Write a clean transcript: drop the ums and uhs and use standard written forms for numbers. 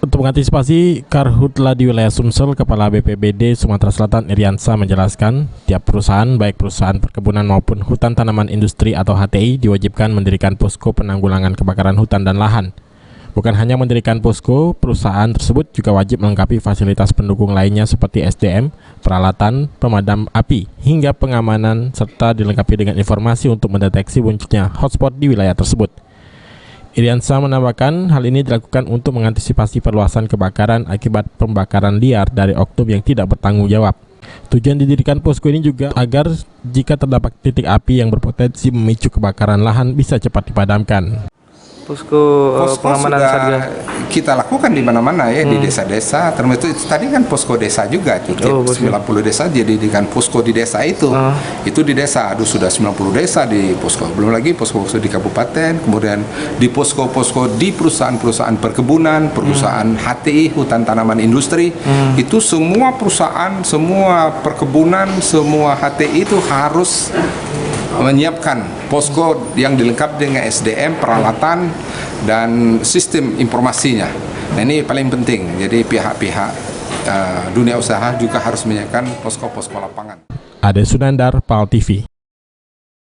Untuk mengantisipasi karhutla di wilayah Sumsel, Kepala BPBD Sumatera Selatan Iriansa menjelaskan, tiap perusahaan, baik perusahaan perkebunan maupun hutan tanaman industri atau HTI, diwajibkan mendirikan posko penanggulangan kebakaran hutan dan lahan. Bukan hanya mendirikan posko, perusahaan tersebut juga wajib melengkapi fasilitas pendukung lainnya seperti SDM, peralatan, pemadam api, hingga pengamanan, serta dilengkapi dengan informasi untuk mendeteksi munculnya hotspot di wilayah tersebut. Iriansa menambahkan hal ini dilakukan untuk mengantisipasi perluasan kebakaran akibat pembakaran liar dari oknum yang tidak bertanggung jawab. Tujuan didirikan posko ini juga agar jika terdapat titik api yang berpotensi memicu kebakaran lahan bisa cepat dipadamkan. Posko pengamanan sudah Satgas kita lakukan di mana-mana ya, di desa-desa, termasuk tadi kan posko desa juga itu 90 desa jadi dengan posko di desa itu di desa sudah 90 desa di posko, belum lagi posko-posko di kabupaten, kemudian di posko-posko di perusahaan-perusahaan perkebunan, perusahaan HTI, hutan tanaman industri, itu semua perusahaan, semua perkebunan, semua HTI itu harus menyiapkan posko yang dilengkapi dengan SDM, peralatan, dan sistem informasinya. Nah, ini paling penting. Jadi pihak-pihak dunia usaha juga harus menyiapkan posko-posko lapangan. Ade Sunandar, PAL TV.